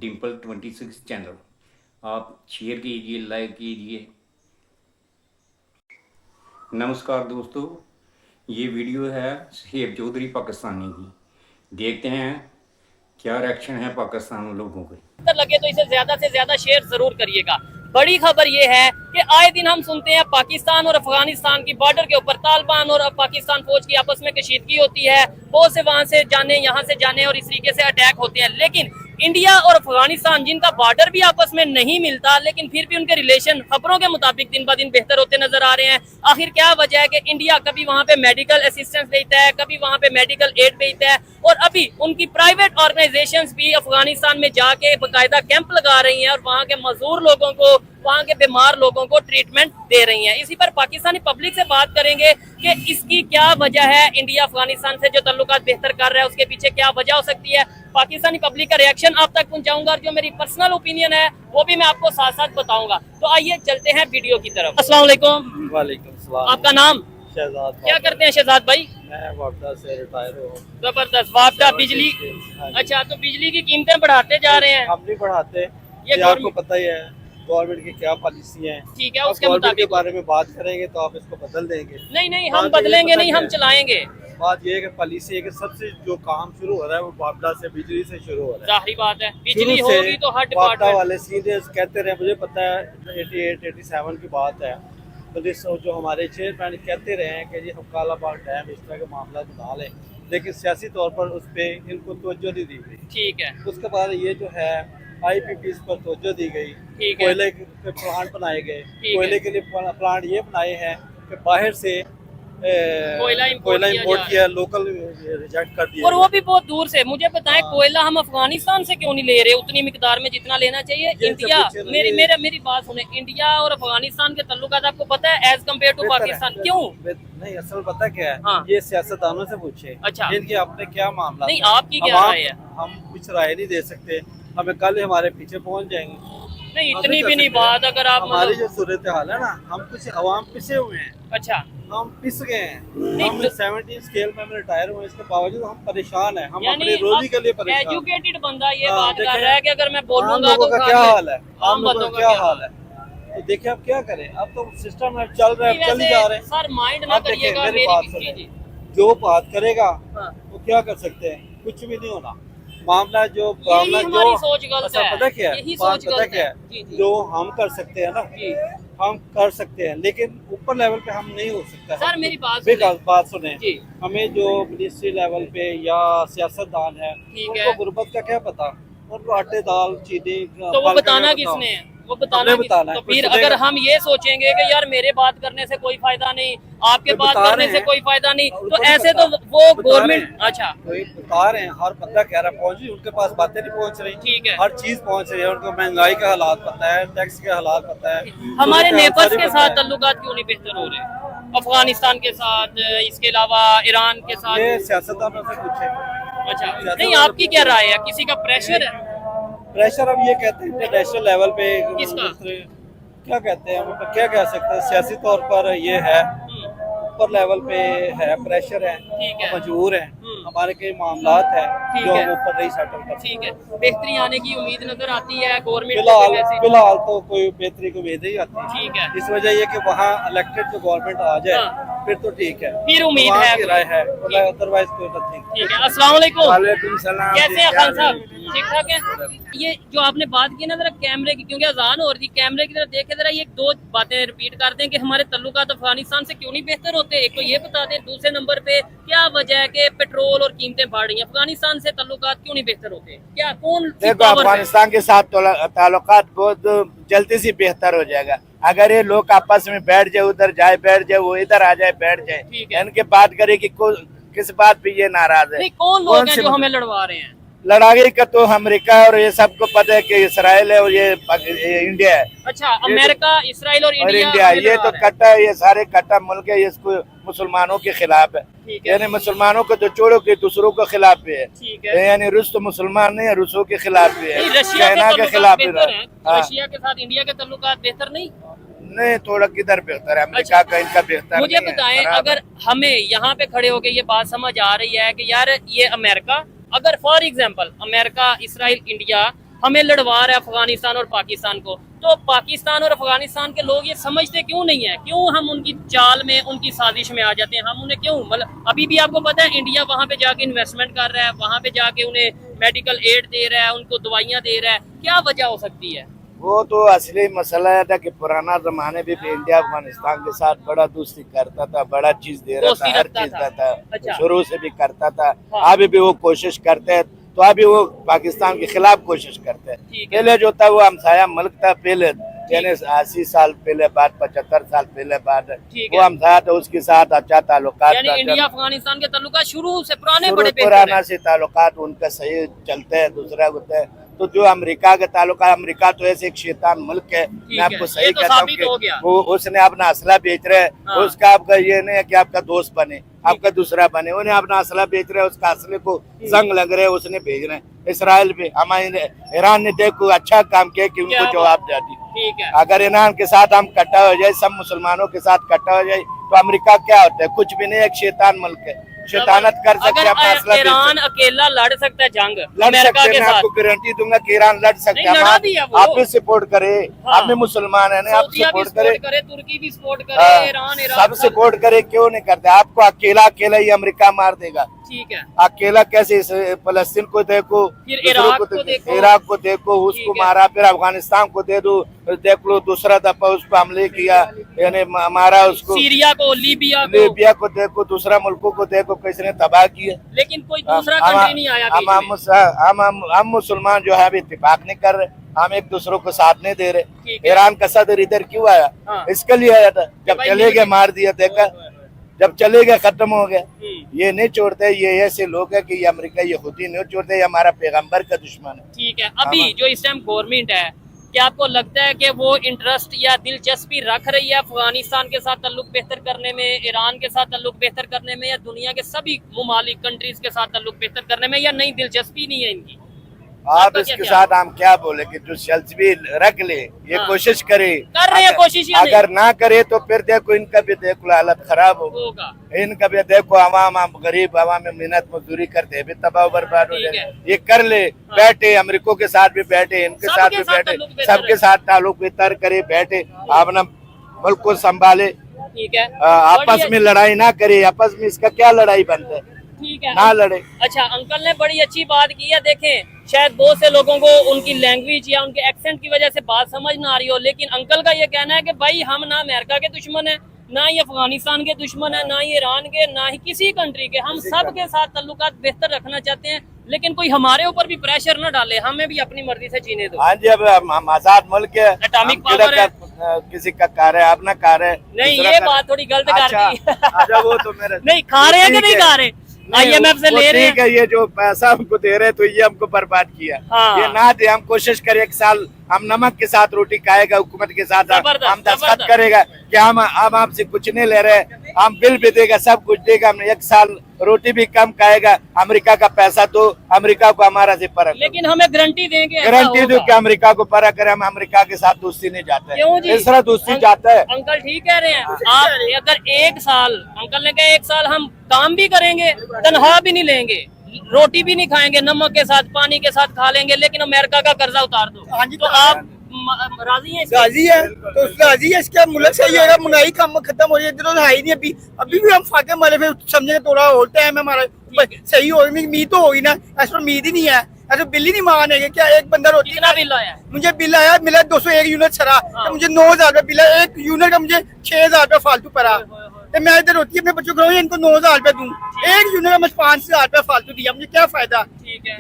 Dimple 26 channel आप share कीजिए, like कीजिए। नमस्कार दोस्तों, ये वीडियो है शेब चौधरी पाकिस्तानी की। देखते हैं क्या रिएक्शन है पाकिस्तान लोगों के। लगे तो इसे ज्यादा से ज्यादा शेयर जरूर करिएगा। बड़ी खबर ये है कि आए दिन हम सुनते हैं पाकिस्तान और अफगानिस्तान की बॉर्डर के ऊपर तालिबान और पाकिस्तान फौज की आपस में कशीदगी होती है, बहुत से वहां से जाने यहाँ से जाने और इस तरीके से अटैक होते हैं। लेकिन इंडिया और अफगानिस्तान जिनका बॉर्डर भी आपस में नहीं मिलता, लेकिन फिर भी उनके रिलेशन खबरों के मुताबिक दिन ब दिन बेहतर होते नजर आ रहे हैं। आखिर क्या वजह है कि इंडिया कभी वहां पे मेडिकल असिस्टेंस देता है, कभी वहां पे मेडिकल एड भेजता है, और अभी उनकी प्राइवेट ऑर्गेनाइजेशंस भी अफगानिस्तान में जाके बाकायदा कैंप लगा रही हैं और वहां के मजदूर लोगों को, वहां के बीमार लोगों को ट्रीटमेंट दे रही हैं। इसी पर पाकिस्तानी पब्लिक से बात करेंगे कि इसकी क्या वजह है। इंडिया अफगानिस्तान से जो तल्लुकात बेहतर कर रहा है उसके पीछे क्या वजह हो सकती है। पाकिस्तानी पब्लिक का रिएक्शन आप तक पहुंचाऊंगा और जो मेरी पर्सनल ओपिनियन है वो भी मैं आपको साथ साथ बताऊंगा। तो आइए चलते हैं वीडियो की तरफ। अस्सलाम वालेकुम। वालेकुम सलाम। आपका नाम? शहजाद। क्या करते हैं शहजाद भाई? मैं वापडा से रिटायर हूँ। जबरदस्त। वापडा बिजली। अच्छा, तो बिजली की कीमतें बढ़ाते जा रहे हैं। हम नहीं बढ़ाते, ये आपको पता ही है गवर्नमेंट की क्या पॉलिसी है। ठीक है, उसके मुताबिक के बारे में बात करेंगे तो आप इसको बदल देंगे। नहीं नहीं, हम बदलेंगे नहीं, हम चलाएंगे। बात ये है कि पॉलिसी है कि सबसे जो काम शुरू हो रहा है वो वापडा से, बिजली से शुरू हो रहा है। जाहिर बात है, बिजली होगी तो हर डिपार्टमेंट वाले सीधे कहते रहे, मुझे पता है 88-87 की बात है, तो जो हमारे चेयरमैन कहते रहे हैं कि जी हम कालाबाग डैम इस तरह के मामला बना लें, लेकिन सियासी तौर पर उस पर इनको तवज्जो नहीं दी गई। ठीक है। उसके बाद ये जो है IPPs पर तवज्जो दी गई, कोयले के प्लांट बनाए गए। कोयले के लिए प्लांट ये बनाए हैं कि बाहर से कोयला इंपोर्ट किया, लोकल रिजेक्ट कर दिया, और वो भी बहुत दूर से। मुझे बताएं, कोयला हम अफगानिस्तान से क्यों नहीं ले रहे उतनी मिकदार में जितना लेना चाहिए? इंडिया, मेरी बात सुने, इंडिया और अफगानिस्तान के तल्लुकात आपको पता है एज कम्पेयर टू पाकिस्तान क्यों नहीं? असल पता क्या है, हाँ। ये सियासतदानों से पूछे। अच्छा, इनके अपने क्या मामला नहीं, आपकी क्या राय है? हम कुछ राय नहीं दे सकते, हमें कल हमारे पीछे पहुंच जाएंगे। नहीं, इतनी भी नहीं बात। अगर आप हमारी जो सूरत हाल है ना, हम कुछ अवाम पिसे हुए हैं। अच्छा, हम पिस गए हैं। हम 17 स्केल में रिटायर हुए, इसके बावजूद हम परेशान हैं। हम अपनी रोजी के लिए परेशान। एजुकेटेड बंदा ये बात कर रहा है कि अगर मैं बोलूंगा तो क्या हाल है, आम बंदों का क्या हाल है। तो देखिए अब क्या करें, अब तो सिस्टम चल रहा है, चल ही जा रहे हैं। सर माइंड ना करिएगा, मेरी बात सुनिए, जो बात करेगा वो क्या कर सकते हैं, कुछ भी नहीं होना। मामला जो सोच गलत है, पता क्या है, पता क्या है, जो हम कर सकते हैं ना हम कर सकते हैं, लेकिन ऊपर लेवल पे हम नहीं हो सकता। सर मेरी बात सुने, हमें जो मिनिस्ट्री लेवल पे या सियासतदान है उनको गुर्बत का क्या पता, उनको आटे दाल चीनी तो वो बताना किसने है, वो बताना है। तो फिर अगर हम ये सोचेंगे कि यार मेरे बात करने से कोई फायदा नहीं, आपके बात करने से कोई फायदा नहीं, तो ऐसे तो वो गवर्नमेंट। अच्छा, कोई बता रहे हैं, हर बंदा कह रहा है पहुंची, उनके पास बातें नहीं पहुंच रही। ठीक है, हर चीज पहुंच रही है, उनको महंगाई का हालात पता है, टैक्स के हालात पता है। हमारे नेबर्स के साथ ताल्लुकात क्यों नहीं बेहतर हो रहे? अफगानिस्तान के साथ, इसके अलावा ईरान के साथ। ये सियासतदानों से पूछे। अच्छा, नहीं, आपकी क्या राय है? किसी का प्रेशर है? प्रेशर अब ये कहते हैं इंटरनेशनल लेवल पे, किसका? क्या कहते हैं, मतलब क्या कह सकते हैं, सियासी तौर पर ये है, ऊपर लेवल पे है, प्रेशर है, मजबूर है, हमारे कई मामलात है जो हम ऊपर नहीं सेटल कर। ठीक है, बेहतरी आने की उम्मीद नजर आती है गवर्नमेंट? फिलहाल तो कोई बेहतरी की उम्मीद नहीं आती। ठीक है, इस वजह ये कि वहाँ इलेक्टेड जो गवर्नमेंट आ जाए फिर तो ठीक है, फिर उम्मीद है, राय है, अदरवाइज कोई नहीं। ठीक है। अस्सलाम वालेकुम। वालेकुम सलाम। कैसे हैं खान साहब? ठीक ठाक है। ये जो आपने बात की ना, जरा कैमरे की, क्योंकि अजान हो रही थी, कैमरे की तरफ देख के जरा ये दो बातें रिपीट कर दें कि हमारे तल्लुकात अफगानिस्तान से क्यों नहीं बेहतर होते। एक तो ये बता दें, दूसरे नंबर पे क्या वजह है कि पेट्रोल और कीमतें बढ़ रही हैं, अफगानिस्तान से तल्लुकात क्यों नहीं बेहतर होते? क्या कौन? देखो, अफगानिस्तान के साथ ताल्लुकात बहुत जल्दी से बेहतर हो जाएगा अगर ये लोग आपस में बैठ जाए, उधर जाए बैठ जाए, वो इधर आ जाए बैठ जाए। इनके बात करे कि किस बात पे ये नाराज है? कौन लोग हैं जो हमें लड़वा रहे हैं? लड़ाई का तो अमेरिका और ये सबको पता है कि इसराइल है और ये इंडिया है। अच्छा, अमेरिका, इसराइल और इंडिया ये तो कट्टा, ये सारे कट्टा मुल्क है, इसको मुसलमानों के खिलाफ है। यानी मुसलमानों को तो छोड़ो कि दूसरों के खिलाफ भी है। यानी रूस तो मुसलमान नहीं है, रूसों के खिलाफ भी है, चाइना के खिलाफ भी है। रशिया के साथ इंडिया के तल्लुकात बेहतर नहीं? थोड़ा किधर बेहतर है, अमेरिका का इनका बेहतर। मुझे बताएं, अगर हमें यहाँ पे खड़े होके ये बात समझ आ रही है कि यार ये अमेरिका, अगर for example America, Israel, India हमें लड़वा रहा है अफगानिस्तान और पाकिस्तान को। तो पाकिस्तान और अफगानिस्तान के लोग ये समझते क्यों नहीं है, क्यों हम उनकी चाल में, उनकी साजिश में आ जाते हैं? हम उन्हें क्यों, मतलब अभी भी आपको पता है इंडिया वहाँ पे जाके इन्वेस्टमेंट कर रहा है, वहाँ पे जाके उन्हें मेडिकल एड दे रहा है, उनको दवाइयाँ दे रहा है, क्या वजह हो सकती है? वो तो असली मसला है था कि पुराना जमाने भी इंडिया अफगानिस्तान के साथ बड़ा दोस्ती करता था, बड़ा चीज दे रहा था, हर चीज देता अच्छा। शुरू से भी करता था। हाँ। अभी भी वो कोशिश करते हैं, तो अभी वो पाकिस्तान के खिलाफ कोशिश करते हैं। पहले जो था वो हमसाया मुल्क था, पहले यानी 80 साल पहले बाद, 75 साल पहले बाद वो हमसाया था, उसके साथ अच्छा ताल्लुकात, इंडिया अफगानिस्तान के ताल्लुकात शुरू से पुराने पुराना से ताल्लुकात उनका सही चलते हैं। दूसरा होता है तो जो अमेरिका के ताल्लुका, अमेरिका तो ऐसे एक शैतान मुल्क है, मैं आपको सही कहता हूँ कि वो उसने अपना असला बेच रहे है। हाँ। उसका आपका ये नहीं है कि आपका दोस्त बने, आपका दूसरा बने, उन्हें अपना असला बेच रहे है, उसका असले को जंग लग रहे है, उसने भेज रहे हैं। इसराइल भी, हमारे ईरान ने देखो अच्छा काम किया कि उनको जवाब दे दी। अगर ईरान के साथ हम इकट्ठा हो जाए, सब मुसलमानों के साथ इकट्ठा हो जाए, तो अमेरिका क्या होता है? कुछ भी नहीं, एक शैतान मुल्क है, शैतानत कर सकते हैं, अपना असला ईरान अकेला लड़ सकता है जंग, लड़ सकते हैं, मैं आपको गारंटी दूंगा कि ईरान लड़ सकते हैं। आप भी सपोर्ट करे, आप भी मुसलमान है ना, आप सपोर्ट करे, तुर्की भी सपोर्ट करे, ईरान सब सपोर्ट करे, क्यों नहीं करते? आपको अकेला ही अमेरिका मार देगा। ठीक है, अकेला कैसे? फलस्तीन को देखो, इराक को देखो, उसको मारा, फिर अफगानिस्तान को दे दो, देख लो दूसरा दफा उस पर हमले किया, यानी मारा उसको, सीरिया को, लीबिया को देखो, दूसरा मुल्कों को देखो किसने तबाह किया, लेकिन कोई दूसरा कंट्री नहीं आया। हम मुसलमान जो है अभी इत्तेफाक नहीं कर रहे, हम एक दूसरों को साथ नहीं दे रहे। ईरान का सदर इधर क्यों आया? इसके लिए आया था, जब चले गए मार दिया, देखा जब चले गए खत्म हो गया। ये नहीं छोड़ते, ये ऐसे लोग है कि ये अमेरिका ये खुदी नहीं छोड़ते, ये हमारा पैगंबर का दुश्मन है। ठीक है, अभी जो इस टाइम गवर्नमेंट है, क्या आपको लगता है कि वो इंटरेस्ट या दिलचस्पी रख रही है अफगानिस्तान के साथ ताल्लुक बेहतर करने में, ईरान के साथ ताल्लुक बेहतर करने में, या दुनिया के सभी ममालिक कंट्रीज के साथ ताल्लुक बेहतर करने में, या नहीं दिलचस्पी नहीं है इनकी? आप इसके साथ हम क्या बोले कि जो दिलचस्पी रख ले, ये कोशिश करे, कर रहे हैं कोशिश, अगर ना करे तो फिर देखो इनका भी देखो हालत खराब होगा। इनका भी देखो, आवाम गरीब आवाम में मेहनत मजदूरी करते भी तबाह बर्बाद हो जाए। ये कर ले, बैठे अमेरिका के साथ भी बैठे, इनके साथ भी बैठे, सबके साथ ताल्लुक बेहतर करे, बैठे अपना मुल्क को संभाले। ठीक है, आपस में लड़ाई ना करे, आपस में इसका क्या लड़ाई बनता है? ठीक है, ना लड़े। अच्छा, अंकल ने बड़ी अच्छी बात की है। देखें, शायद बहुत से लोगों को उनकी लैंग्वेज या उनके एक्सेंट की वजह से बात समझ ना आ रही हो, लेकिन अंकल का ये कहना है कि भाई हम ना अमेरिका के दुश्मन है, ना ही अफगानिस्तान के दुश्मन है, ना ही ईरान के, ना ही किसी कंट्री के, हम सब के साथ ताल्लुकात बेहतर रखना चाहते हैं, लेकिन कोई हमारे ऊपर भी प्रेशर न डाले, हमें भी अपनी मर्जी से जीने दो। हाँ जी, अब हम आजाद मुल्क है, एटॉमिक पावर है, किसी का कार है, अपना कार है। नहीं, ये बात थोड़ी गलत कर दी। वो तो मेरा नहीं, खा रहे हैं कि नहीं खा रहे? IMF से ले रहे हैं। ठीक है, ये जो पैसा हमको दे रहे हैं तो ये हमको बर्बाद किया। हाँ। ये ना दे, हम कोशिश करें एक साल हम नमक के साथ रोटी खाएगा, हुकूमत के साथ हम दस्तखत करेगा कि हम आपसे कुछ नहीं ले रहे, हम बिल भी देगा, सब कुछ देगा, हम एक साल रोटी भी कम खाएगा, अमेरिका का पैसा तो अमेरिका को हमारा से परख, लेकिन हमें गारंटी देंगे, गारंटी दो कि अमेरिका को परख करे, हम अमेरिका के साथ दोस्ती नहीं जाते, इस तरह दोस्ती जाता है। अंकल ठीक कह रहे हैं आप। अगर एक साल, अंकल ने कहा एक साल हम काम भी करेंगे, तनख्वाह भी नहीं लेंगे, रोटी भी नहीं खाएंगे, नमक के साथ पानी के साथ खा लेंगे, लेकिन अमेरिका का कर्जा उतार दो। हाँ जी, तो आप राजी हैं? राजी है, तो राजी है, इसका मुल्क सही होगा, महंगाई कम खत्म हो रही है, इधर है ही नहीं, अभी भी हम फाके मारे, फिर समझे थोड़ा और टाइम है हमारा, सही होगी, उम्मीद तो होगी ना, ऐसा उम्मीद ही नहीं है, ऐसा बिल ही नहीं मांगने क्या? एक बंदा रोटी, कितना बिल आया? मुझे बिल आया, मिला 201 यूनिट छरा, तो मुझे 9,000 रुपया बिल है, एक यूनिट का मुझे 6,000 रुपया फालतू पड़ा, तो मैं इधर रोटी अपने बच्चों को इनको 9,000 रुपया दूं, एक यूनिट का मुझे 5,000 रुपया फालतू दिया, मुझे क्या फायदा?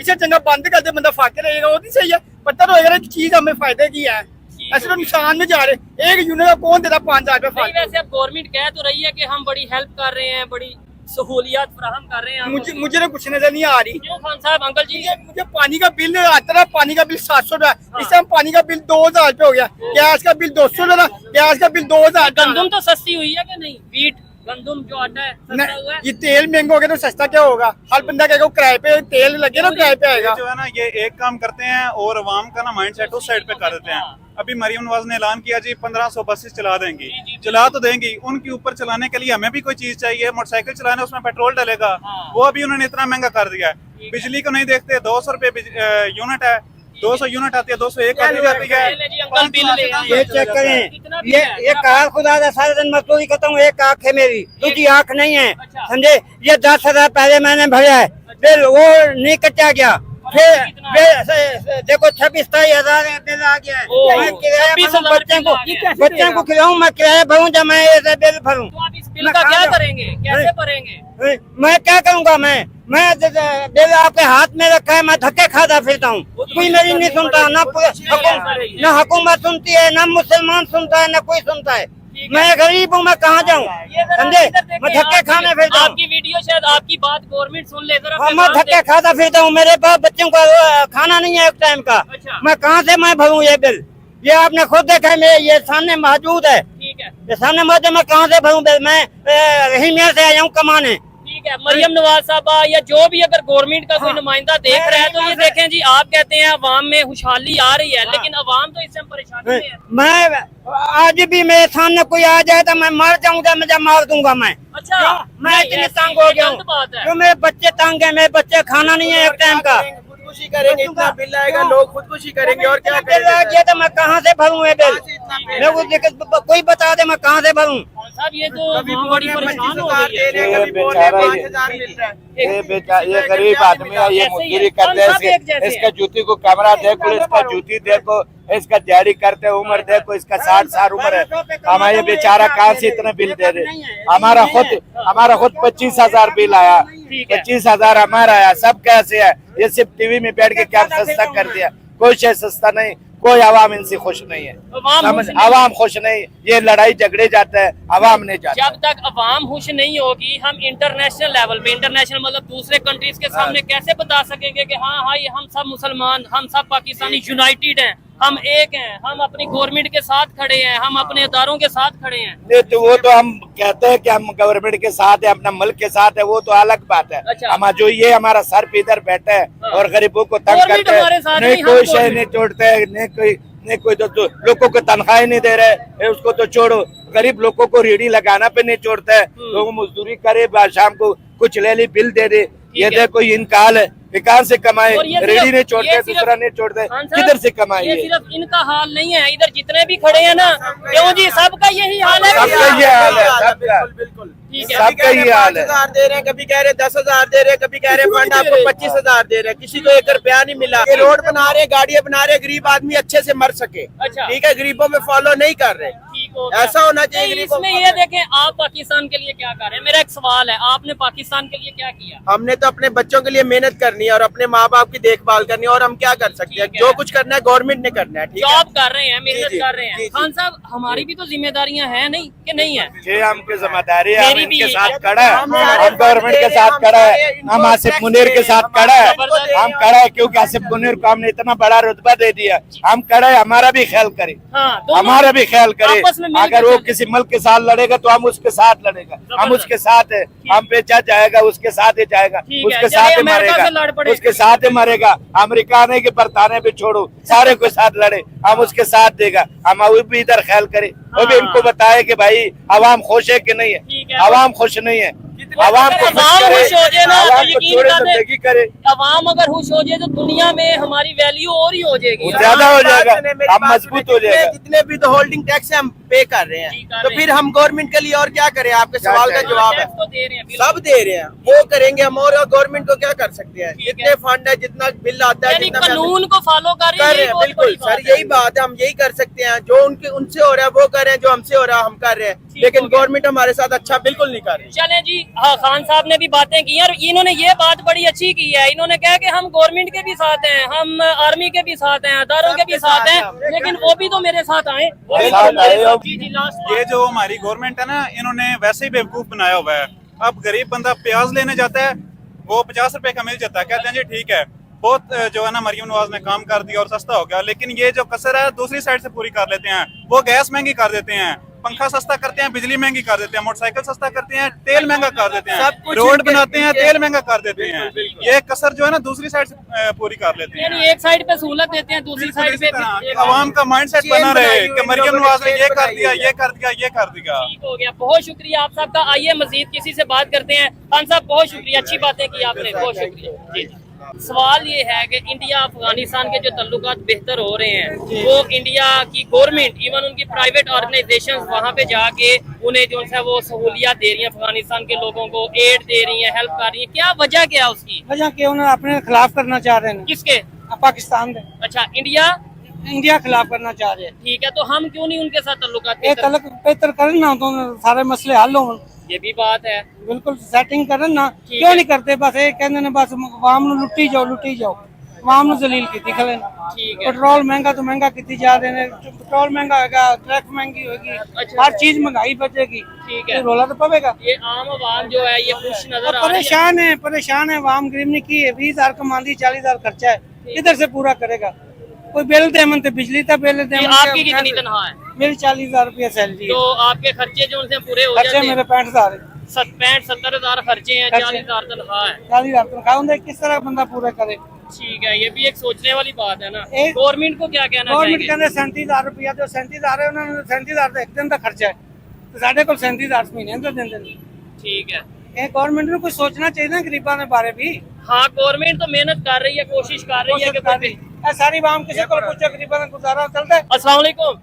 इसे चंगा बंद कर दे, बंदा फाके रहेगा, वो नहीं सही है, पता तो होगा कि चीज हमें फायदे की है, ऐसे तो नुकसान में जा रहे। एक यूनिट का कौन देता 5,000 रुपया फालतू? वैसे अब गवर्नमेंट कह तो रही है कि हम बड़ी हेल्प कर रहे हैं, बड़ी सहूलियत फराहम कर रहे हैं, मुझे ना कुछ नजर नहीं आ रही। क्यों खान साहब? अंकल जी, मुझे पानी का बिल आता है, पानी का बिल 700 रुपया, इस टाइम पानी का बिल 2,000 रुपया हो गया, गैस का बिल 200 रुपया, गैस का बिल 2,000। गंदम तो सस्ती हुई है कि नहीं? वीट, गंदम जो आटा है सस्ता हुआ है? ये तेल महंगा हो गया तो सस्ता क्या होगा? हर बंदा कहेगा किराए पे तेल लगे ना, किराए पे आएगा। जो है ना, ये एक काम करते हैं और अवाम का ना माइंड सेट उस साइड पे कर देते हैं। अभी मरियम नवाज ने ऐलान किया जी 1500 बसेस चला देंगी, चला तो देंगी, उनके ऊपर चलाने के लिए हमें भी कोई चीज चाहिए, मोटरसाइकिल चलाने उसमें पेट्रोल डलेगा, वो अभी उन्होंने इतना महंगा कर दिया है। बिजली को नहीं देखते, 200 रुपए यूनिट है, 200 यूनिट आती है, 201 आती जाती है। ले जी अंकल बिल ले आए। ये चेक करें, कितना बिल है? ये कहा खुदा का सारे दिन मजदूरी करता हूँ, एक आँख है मेरी, दूसरी आँख नहीं है, अच्छा। समझे। ये 10,000 पहले मैंने भरा है, बिल वो नहीं कटा गया, फिर देखो 26-27 हज़ार बिल आ गया है। ओह, मैं किराया 26,000 भरूं, बच्चों को खिलाऊं, मैं किराया भरूं, जब मैं ऐसे बिल भरूं। तो आप इस बिल का क्या करेंगे, कैसे भरेंगे? मैं क्या करूंगा, मैं बिल आपके हाथ में रखा है, मैं धक्के खाता फिरता हूँ, कोई मेरी नहीं सुनता, ना हुकूमत सुनती है, ना मुसलमान सुनता है, ना कोई सुनता है। मैं गरीब हूँ, मैं कहाँ जाऊँ, समझे। मैं धक्के खाने फिरता हूँ, आपकी वीडियो शायद आपकी बात गवर्नमेंट सुन ले जरा। हाँ, मैं धक्के खाता फिरता हूँ, मेरे पास बच्चों का खाना नहीं है एक टाइम का, अच्छा। मैं कहाँ से मैं भरूँ ये बिल। ये आपने खुद देखा है, मेरे ये सामने मौजूद है, ठीक है, ये सामने मौजूद, मैं कहाँ से भरूँ बिल। मैं रहीमिया से आया हूँ कमाने। ठीक है। मरियम नवाज साहबा या जो भी अगर गवर्नमेंट का कोई नुमाइंदा देख रहा है तो ये देखें जी, आप कहते हैं अवाम में खुशहाली आ रही है, लेकिन अवाम तो इससे परेशानी में है। मैं आज भी मेरे सामने कोई आ जाए तो मैं मर जाऊंगा, मैं मार दूंगा मैं। अच्छा, मैं इतनी तंग हो गया हूँ, बात है। क्यों मेरे बच्चे तंग है, मेरे बच्चे खाना नहीं है एक टाइम का। खुदकुशी करेंगे, इतना बिल आएगा, लोग खुदकुशी करेंगे और क्या बिल आ गया तो मैं कहाँ से भरूँ ये बिल, मेरे को कोई बता दे मैं कहाँ से भरूँ। साहब ये तो अवाम बड़ी परेशान हो गई है। ये गरीब आदमी है, ये मजदूरी करते हैं, इसका जूती को कैमरा देखो, इसका जूती देखो, इसका दिहाड़ी करते उम्र देखो, इसका 60 साल उम्र है। हमारे बेचारा कहाँ से इतना बिल दे रहे। हमारा खुद 25,000 बिल आया, 25,000 हमारा आया। सब कैसे है, ये सिर्फ टीवी में बैठ के क्या सस्ता कर दिया, कोई शय सस्ता नहीं, कोई आवाम इनसे खुश नहीं है, आवाम खुश नहीं। ये लड़ाई झगड़े जाते हैं, आवाम नहीं जाता। जब तक अवाम खुश नहीं होगी, हम इंटरनेशनल लेवल पे, इंटरनेशनल मतलब दूसरे कंट्रीज के सामने कैसे बता सकेंगे कि हाँ ये हम सब मुसलमान, हम सब पाकिस्तानी यूनाइटेड हैं, हम एक हैं, हम अपनी गवर्नमेंट के साथ खड़े हैं, हम अपने इदारों के साथ खड़े हैं। नहीं तो वो तो हम कहते हैं कि हम गवर्नमेंट के साथ है, अपना मुल्क के साथ है, वो तो अलग बात है। अच्छा। हम जो ये हमारा सर पे इधर बैठे है हाँ। और गरीबों को तंग गवर्नमेंट करते हमारे साथ हैं, नहीं नहीं, कोई हम शय नहीं छोड़ते हैं, नहीं कोई तो लोगों को तनख्वाही नहीं दे रहे, उसको तो छोड़ो, गरीब लोगों को रेडी लगाना पे नहीं छोड़ता है। लोग मजदूरी करे, शाम को कुछ ले ली, बिल दे दे। ये देखो इनका हाल है, कहाँ से कमाए, रेडी नहीं छोड़ते, दूसरा नहीं छोड़ते, किधर से कमाए। ये सिर्फ इनका हाल नहीं है, इधर जितने भी खड़े हैं ना, क्यों जी, सबका यही हाल है। सबका ये हाल है, सबका बिल्कुल ठीक है। सबका ये हाल है। 5,000 दे रहे हैं, कभी कह रहे 10,000 दे रहे हैं, कभी कह रहे फंड आपको 25,000 दे रहे हैं, किसी को 1 रुपया नहीं मिला। ये रोड बना रहे, गाड़ियाँ बना रहे, गरीब आदमी अच्छे से मर सके। अच्छा। ठीक है, गरीबों में फॉलो नहीं कर रहे, ठीक हो गया। ऐसा होना चाहिए। नहीं, गरीबों इसमें को ये देखें, आप पाकिस्तान के लिए क्या कर रहे हैं? मेरा एक सवाल है, आपने पाकिस्तान के लिए क्या किया? हमने तो अपने बच्चों के लिए मेहनत करनी है और अपने माँ बाप की देखभाल करनी है, और हम क्या कर सकते हैं, ठीक है। जो कुछ करना है गवर्नमेंट ने करना है। ठीक है, जॉब कर रहे हैं, मेहनत जी, कर रहे हैं। जी, जी। खान साहब, हमारी भी तो जिम्मेदारियां हैं नहीं कि नहीं है? ये हमकी जिम्मेदारी है, हम मेरी भी इनके है। साथ खड़ा है, हम हम गवर्नमेंट के साथ खड़ा है, हम आसिफ मुनीर के साथ खड़ा है, जबरदस्त। हम खड़ा है क्योंकि आसिफ मुनीर को हमने इतना बड़ा रुतबा दे दिया। हम खड़ा है, हमारा भी ख्याल करे, हाँ, दोनों हमारा भी ख्याल करे। आपस में मिलकर अगर वो चलें। किसी मुल्क के साथ लड़ेगा तो हम उसके साथ लड़ेगा, हम उसके साथ है, हम पे जज जाएगा उसके साथ ही जाएगा, ठीक है, उसके चाहे साथ ही अमेरिका से लड़ मरेगा, पड़े। उसके साथ ही मरेगा। अमेरिका आने के बरताने पे छोड़ो, सारे को साथ लड़े, हम उसके साथ देगा। हम वो भी इधर ख्याल करे, वो भी हाँ। इनको बताए कि भाई आवाम खुश है कि नहीं ठीक है, है। आवाम खुश नहीं है। आवाम को खुश आवाम करे, खुश हो जाए ना, आवाम तो को यकीन थोड़ी कर दे। जिंदगी करे, अवाम अगर खुश हो जाए तो दुनिया में हमारी वैल्यू और ही हो जाएगी। वो ज्यादा हो जाएगा, मेरी हम बात मजबूत सुनिए, हो जाएगा। जितने भी तो होल्डिंग टैक्स है हम पे कर रहे जी, हैं, कर तो रहे फिर हैं। हम गवर्नमेंट के लिए और क्या करें? आपके क्या सवाल का करें? जवाब है, टैक्स तो दे रहे हैं, बिल्कुल। सब दे रहे हैं, वो करेंगे हम, और गवर्नमेंट को क्या कर सकते हैं? ठीक है। जितने फंड है, जितना बिल आता है, यानी जितना कानून को फॉलो कर कर रहे यही हैं, बहुत बिल्कुल बड़ी बात सर, है। यही बात है, हम यही कर सकते हैं। जो उनके उनसे हो रहा है वो कर रहे हैं, जो हमसे हो रहा है हम कर रहे हैं, ठीक लेकिन हो गया। गवर्नमेंट हमारे साथ अच्छा बिल्कुल नहीं कर रही। चलें जी, हाँ, खान साहब ने भी बातें की और इन्होंने ये बात बड़ी अच्छी की है। इन्होंने कहा कि हम गवर्नमेंट के भी साथ हैं, हम आर्मी के भी साथ हैं, अदारों के भी साथ हैं, लेकिन वो भी तो मेरे साथ आए, वो भी तो साथ मेरे आए। साथ। जी जी, लास्ट ये जो हमारी गवर्नमेंट है ना, इन्होंने वैसे ही बेवकूफ बनाया हुआ है। अब गरीब बंदा प्याज लेने जाता है, वो 50 रुपए का मिल जाता है, कहते हैं जी ठीक है, बहुत जो है ना मरियम नवाज ने काम कर दिया और सस्ता हो गया। लेकिन ये जो कसर है दूसरी साइड से पूरी कर लेते हैं। वो गैस महंगी कर देते हैं, पंखा सस्ता करते हैं, बिजली महंगी कर देते हैं, मोटरसाइकिल सस्ता करते हैं, तेल महंगा कर देते हैं, सब कुछ रोड इनके- बनाते हैं, तेल महंगा कर देते हैं। बिल्कुल। ये कसर जो है ना दूसरी साइड से पूरी कर लेते हैं। यानी एक साइड पे सहूलत देते हैं, दूसरी बिल्कुल साइड इसी पे तरह आवाम का माइंडसेट चेन बना रहे बनाई हुई कि मरियम इन लोगों नवाज ने ने, ये चेन कर बनाई दिया, हुई है। ये कर दिया, ये कर दिया। ठीक हो गया। बहुत शुक्रिया आप सबका। आइए मजीद किसी से बात करते हैं। खान साहब, बहुत शुक्रिया, अच्छी बातें की आपने, बहुत शुक्रिया जी। सवाल ये है कि इंडिया अफगानिस्तान के जो तल्लुकात बेहतर हो रहे हैं, वो इंडिया की गवर्नमेंट, इवन उनकी प्राइवेट ऑर्गेनाइजेशंस वहाँ पे जाके उन्हें जो है वो सहूलियत दे रही है, अफगानिस्तान के लोगों को एड दे रही है, हेल्प कर रही है। क्या वजह क्या है उसकी? वजह क्या, उन्हें अपने खिलाफ करना चाह रहे हैं। किसके? पाकिस्तान के। अच्छा, इंडिया खिलाफ करना चाह रहे हैं। ठीक है, तो हम क्यों नहीं उनके साथ तल्लुकात बेहतर करें ना, तो सारे मसले हल हो। ये भी बात है, बिल्कुल सेटिंग करें ना, क्यों नहीं करते? बस ये कहते ने बस आवाम ਨੂੰ लुट्टी जाओ, आवाम ਨੂੰ जलील की खले। पेट्रोल महंगा तो महंगा की जा रहे हैं, पेट्रोल महंगा होगा, ट्रक महंगी होगी, हर चीज महंगाई बढ़ेगी। ठीक है, रोला तो पवेगा। ये आम आवाम जो है ये खुश नजर आ रही है। परेशान है आवाम, गरीब ने की है 20,000 कमांदी, 40,000 खर्चा है, इधर से पूरा करेगा कोई? बिल दे मन बिजली का बिल दे। आपकी कितनी तनख्वाह है? मेरी 40,000 रुपया सैलरी। तो आपके खर्चे जो उनसे पूरे हो जाते हैं? मेरे 65,000 65-70,000 खर्चे हैं, 40,000 तनख्वाह है। 40,000 तनख्वाह होंगे, किस तरह बंदा पूरा करे? ठीक है, ये भी एक सोचने वाली बात है ना। गवर्नमेंट को क्या कहना चाहिए? गवर्नमेंट कहते 37,000 रुपया, जो 37,000 है उन्होंने 37,000 एक दिन का खर्चा है, तो साढ़े को 37,000 महीने का देंगे। ठीक है, गवर्नमेंट को कुछ सोचना चाहिए ना गरीबा के बारे भी। हाँ, गवर्नमेंट तो मेहनत कर रही है, कोशिश कर रही है कि सारी आवाम किसी को पूछो, गरीबा का गुजारा चलता है। अस्सलाम वालेकुम,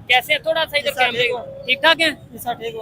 कैसे हैं? थोड़ा सा इधर कैमरे को। ठीक ठाक है?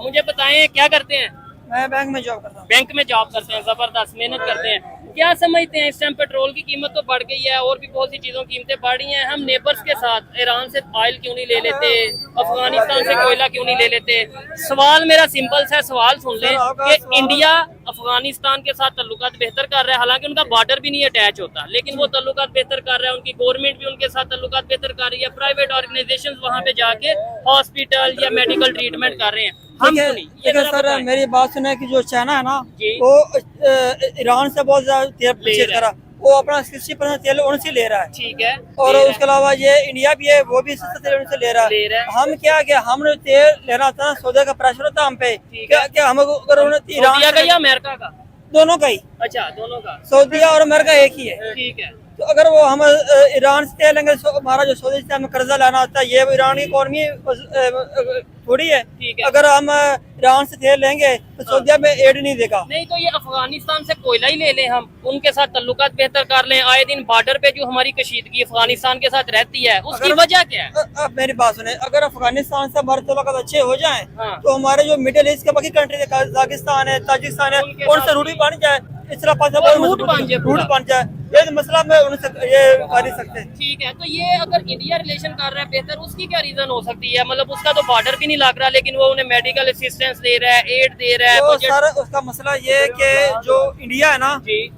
मुझे बताएं क्या करते हैं? मैं बैंक में जॉब करता हूँ। बैंक में जॉब करते हैं, जबरदस्त मेहनत करते हैं। क्या समझते हैं, इस टाइम पेट्रोल की कीमत तो बढ़ गई है और भी बहुत सी चीजों की कीमतें बढ़ रही हैं, हम नेबर्स के साथ ईरान से ऑयल क्यों नहीं ले लेते, अफगानिस्तान से कोयला क्यों नहीं ले लेते? सवाल मेरा सिंपल सा सवाल सुन लें कि इंडिया अफगानिस्तान के साथ तल्लुकात बेहतर कर रहा है, हालांकि उनका बॉर्डर भी नहीं अटैच होता, लेकिन वो तल्लुकात बेहतर कर रहा है, उनकी गवर्नमेंट भी उनके साथ तल्लुकात बेहतर कर रही है, प्राइवेट ऑर्गेनाइजेशंस वहाँ पे जाके हॉस्पिटल या मेडिकल ट्रीटमेंट कर रहे हैं, हम क्यों नहीं? ये जरा सर मेरी बात सुने कि जो चाइना है ना, जी। वो ईरान से बहुत ज्यादा तेल परचेज करा, वो अपना 60% तेल उनसे ले रहा है। ठीक है, और उसके अलावा ये इंडिया भी है, वो भी सस्ता तेल उनसे ले रहा है। हम क्या कि हमने तेल लेना था, सौदे का प्रेशर होता हम पे, क्या हम अगर ईरान का या अमेरिका का? दोनों का ही। अच्छा, दोनों का। सऊदीया और अमेरिका एक ही है। ठीक है, तो अगर वो हम ईरान से तेल लेंगे, हमारा जो सऊदी से हमें कर्जा लाना होता है, ये ईरान की इकोनॉमी थोड़ी है। अगर हम ईरान से तेल लेंगे तो सऊदीया में एड नहीं देगा। नहीं तो ये अफगानिस्तान से कोयला ही ले लें, हम उनके साथ तल्लुकात बेहतर कर लें। आए दिन बॉर्डर पे जो हमारी कशीदगी अफगानिस्तान के साथ रहती है, उसकी वजह क्या है? अब मेरी बात सुने, अगर अफगानिस्तान से हमारे तल्लुकात अच्छे हो जाएं, हाँ। तो हमारे जो मिडिल ईस्ट के बाकी कंट्री है, कजाकिस्तान है, ताजिकिस्तान है, उनसे रूट बन जाए, इस तरह रूट बन जाए, ये मसला में उनसे ये कर सकते हैं। ठीक है, तो ये अगर इंडिया रिलेशन कर रहा है बेहतर, उसकी क्या रीजन हो सकती है? मतलब उसका तो बॉर्डर भी नहीं लग रहा, लेकिन वो उन्हें मेडिकल असिस्टेंस दे रहा है, एड दे रहा है। तो सर उसका मसला ये है कि जो इंडिया है ना,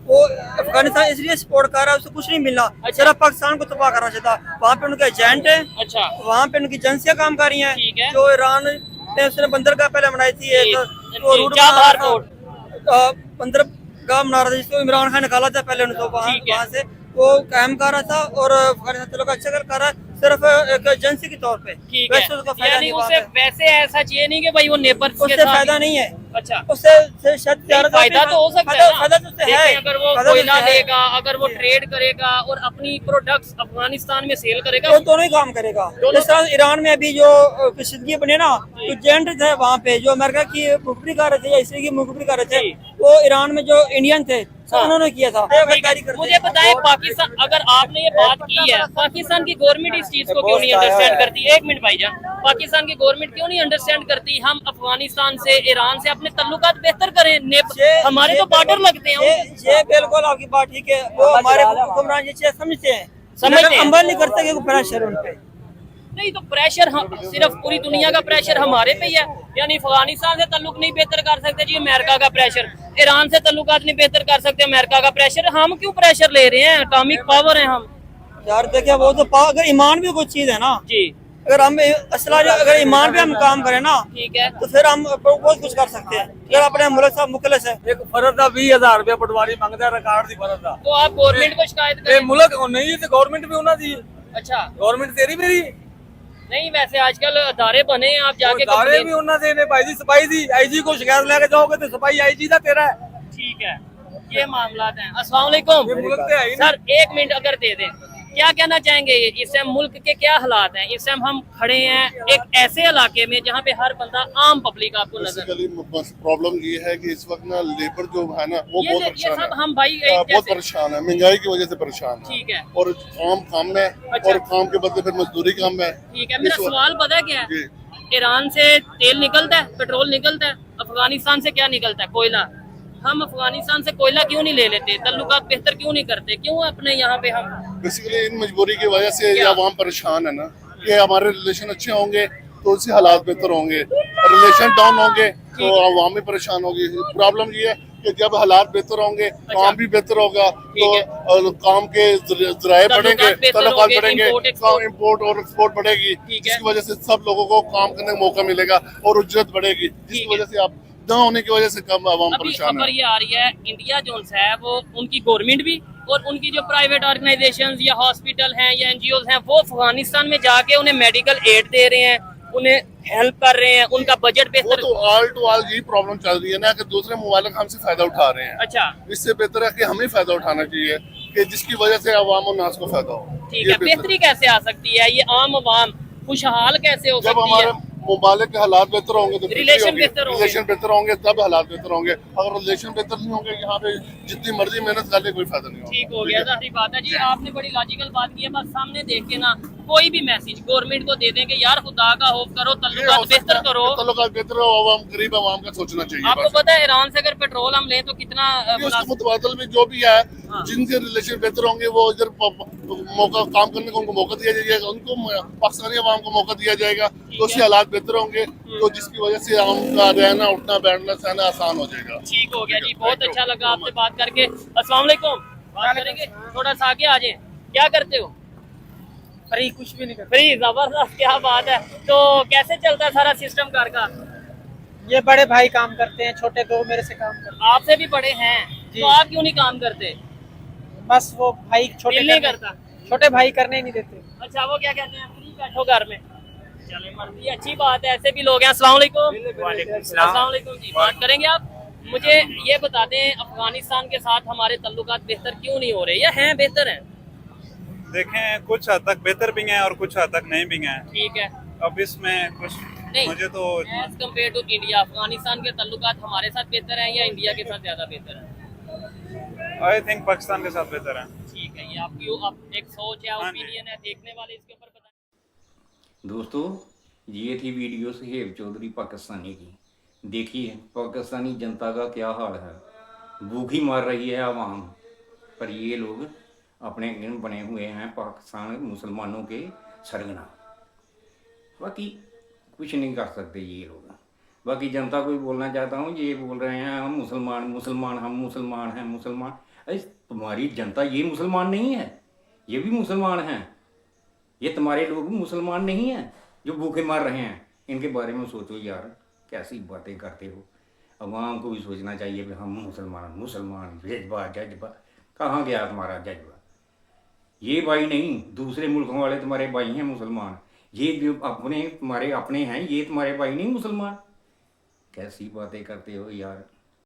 वो अफगानिस्तान इसलिए सपोर्ट कर रहा है, उसको कुछ नहीं मिला। सिर्फ पाकिस्तान को तबाह करना चाहता। वहाँ पे उनके एजेंट है, अच्छा, वहाँ पे उनकी एजेंसियाँ काम कर रही है। जो ईरान ने उसने बंदरगाह पहले बनाई थी, बंदरगाह बना रहा था, जिसको इमरान खान निकाला था पहले उनको वहाँ से, वो कायम कर रहा था और अफगानिस्तान का अच्छा कर रहा है, सिर्फ एक एजेंसी के तौर पे। ठीक है, यानी उसे वैसे ऐसा चाहिए नहीं कि भाई वो नेबर्स के साथ फायदा नहीं है। अच्छा, उससे फायदा तो हो सकता है, फायदा तो उससे है। अगर वो कोयला लेगा, अगर वो ट्रेड करेगा और अपनी प्रोडक्ट्स अफगानिस्तान में सेल करेगा, वो दोनों ही काम करेगा। जिस तरह ईरान में अभी जो कशीदगी बने ना, तो एजेंट थे वहाँ पे जो अमेरिका की मुखबरी कर रहे थे या इसराइल की मुखबरी कर रहे थे, वो ईरान में जो इंडियन थे उन्होंने किया था। मुझे बताएं, पाकिस्तान, अगर आपने ये बात की है, पाकिस्तान की गवर्नमेंट इस चीज को क्यों नहीं अंडरस्टैंड करती? एक मिनट भाईजान, पाकिस्तान की गवर्नमेंट क्यों नहीं अंडरस्टैंड करती हम अफगानिस्तान से, ईरान से अपने तल्लुकात बेहतर करें? हमारे तो बॉर्डर लगते हैं। ये बिल्कुल आपकी बात ठीक है, वो हमारे हुक्मरान ये चीज समझते हैं, अमल नहीं करते कि प्रेशर उन पे नहीं। तो प्रेशर सिर्फ पूरी दुनिया का प्रेशर हमारे पे ही है, यानी अफगानिस्तान से तल्लुक नहीं बेहतर कर सकते जी अमेरिका का प्रेशर, ईरान से तल्लुकात नहीं बेहतर कर सकते अमेरिका का प्रेशर, हम क्यों प्रेशर ले रहे हैं? एटॉमिक पावर है हम यार। देखिए वो तो अगर ईमान भी कोई चीज है ना जी, अगर हम असला अगर ईमान पे हम काम करें ना, ठीक है, तो फिर हम बहुत कुछ कर सकते हैं। अगर अपने मुल्क साहब मुखलिस है, एक फर्ज था 20,000 रुपया पटवारी मांगता है, रिकॉर्ड दी फर्ज था, तो आप गवर्नमेंट को शिकायत करें। मुल्क नहीं है तो गवर्नमेंट भी होना चाहिए। अच्छा, गवर्नमेंट तेरी मेरी नहीं, वैसे आजकल अदारे बने हैं, आप जाके अदारे भी होना चाहिए। भाई जी सिपाही दी आईजी को शिकायत लेके जाओगे तो सिपाही आईजी का तेरा है। ठीक है, ये मामला है। अस्सलाम वालेकुम सर, 1 मिनट अगर दे दें, क्या कहना चाहेंगे इस टाइम मुल्क के क्या हालात हैं? इस टाइम हम खड़े हैं एक ऐसे इलाके में जहाँ पे हर बंदा आम पब्लिक आपको नजर। प्रॉब्लम ये है कि इस वक्त ना लेबर जो है ना वो बहुत ये परेशान सब है, हम भाई बहुत परेशान है, महंगाई की वजह से परेशान है। ठीक है, और काम कम है और काम के बदले फिर मजदूरी कम है। ठीक है। मेरा सवाल पता है क्या है? ईरान से तेल निकलता है, पेट्रोल निकलता है, अफगानिस्तान से क्या निकलता है? कोयला। हम अफगानिस्तान से कोयला क्यों नहीं ले लेते? तल्लुकात बेहतर क्यों नहीं करते? क्यों अपने यहाँ पे हम बेसिकली इन मजबूरी की वजह से ये आवाम परेशान है ना, कि हमारे रिलेशन अच्छे होंगे तो उससे हालात बेहतर होंगे, रिलेशन डाउन होंगे तो आवाम भी परेशान होगी। प्रॉब्लम ये है कि जब हालात बेहतर होंगे काम भी बेहतर होगा, तो काम के ज़राए बढ़ेंगे, तल्लुकात बढ़ेंगे, इम्पोर्ट और एक्सपोर्ट बढ़ेगी, जिसकी वजह से सब लोगों को काम करने का मौका मिलेगा और उज्जत बढ़ेगी, जिसकी वजह से आप ना होने की वजह से कम आवाम परेशान है। ये आ रही है इंडिया जो है वो उनकी गवर्नमेंट भी और उनकी जो प्राइवेट ऑर्गेनाइजेशंस या हॉस्पिटल हैं या एनजीओ हैं वो अफगानिस्तान में जाके उन्हें मेडिकल एड दे रहे हैं, उन्हें हेल्प कर रहे हैं, उनका बजट बेहतर। तो ऑल टू ऑल यही प्रॉब्लम चल रही है ना कि दूसरे मुमालिक हमसे फायदा उठा रहे हैं। अच्छा, इससे बेहतर है कि हमें फायदा उठाना चाहिए कि जिसकी वजह से आवाम और नास को फायदा हो। ठीक है, बेहतरी कैसे आ सकती है? ये आम आवाम खुशहाल कैसे हो सकती है? मुमालिक के हालात बेहतर होंगे तो रिलेशन बेहतर होंगे तब हालात बेहतर होंगे। अगर रिलेशन बेहतर नहीं होंगे यहाँ पे जितनी मर्जी मेहनत कर ले कोई फायदा नहीं होगा। ठीक हो गया, सारी बात है जी। आपने बड़ी लॉजिकल बात की है। बस सामने देख के ना कोई भी मैसेज गवर्नमेंट को दे देंगे, यार खुदा का खौफ करो, तल्लुकात बेहतर करो, तल्लुकात बेहतर हो, आवाम गरीब आवाम का सोचना चाहिए। आपको पता है ईरान से अगर पेट्रोल हम लें तो कितना उसके मुतबादल में जो भी है जिनके रिलेशन बेहतर होंगे वो इधर मौका काम करने का उनको मौका दिया जाएगा, उनको पाकिस्तानी आवाम को मौका दिया जाएगा, तो उससे हालात बेहतर होंगे, तो जिसकी वजह से उनका रहना उठना बैठना सहना आसान हो जाएगा। ठीक हो गया जी, बहुत अच्छा लगा आपसे बात करके। अस्सलाम वालेकुम। बात करेंगे थोड़ा सा आगे आ जाए। क्या करते हो? फ्री, कुछ भी नहीं करते। फ्री, जबरदस्त, क्या बात है। तो कैसे चलता है सारा सिस्टम घर का? ये बड़े भाई काम करते हैं, छोटे दो मेरे से काम करते हैं। आपसे भी बड़े हैं तो आप क्यों नहीं काम करते? बस वो भाई छोटे नहीं करता, छोटे भाई करने ही नहीं देते। अच्छा, वो क्या कहते हैं फ्री बैठो घर में, चले मर्जी, अच्छी बात है। ऐसे भी लोग हैं। अस्सलाम वालेकुम। अस्सलाम वालेकुम जी। बात करेंगे आप मुझे ये बता दें, अफगानिस्तान के साथ हमारे तल्लुकात बेहतर क्यों नहीं हो रहे या हैं बेहतर हैं? देखें कुछ हद तक बेहतर भी हैं और कुछ हद तक नहीं भी हैं। ठीक है, अब इसमें कुछ मुझे तो as compare to India Afghanistan के तल्लुकात हमारे साथ बेहतर हैं या इंडिया के साथ ज्यादा बेहतर है? आई थिंक पाकिस्तान के साथ बेहतर है। ठीक है, ये आपकी एक सोच है, ओपिनियन है, देखने वाले इसके ऊपर बताएं। दोस्तों, ये थी वीडियो सुहेब चौधरी पाकिस्तानी की। देखिए पाकिस्तानी जनता का क्या हाल है, भूखी मार रही है आवाम, पर ये लोग अपने बने हुए हैं पाकिस्तान मुसलमानों के सरगना। बाकी कुछ नहीं कर सकते ये लोग। बाकी जनता को भी बोलना चाहता हूँ, ये बोल रहे हैं हम मुसलमान मुसलमान हम मुसलमान हैं मुसलमान। अरे तुम्हारी जनता ये मुसलमान नहीं है, ये भी मुसलमान हैं। ये तुम्हारे लोग मुसलमान नहीं हैं जो भूखे मार रहे हैं। इनके बारे में सोचो यार, कैसी बातें करते हो। अवाम को भी सोचना चाहिए कि हम मुसलमान मुसलमान जज्बा जज्बा, कहाँ गया तुम्हारा जज्बा? ये भाई नहीं, दूसरे मुल्कों वाले तुम्हारे भाई हैं मुसलमान, ये जो अपने तुम्हारे अपने हैं ये तुम्हारे भाई नहीं मुसलमान। कैसी बातें करते हो यार।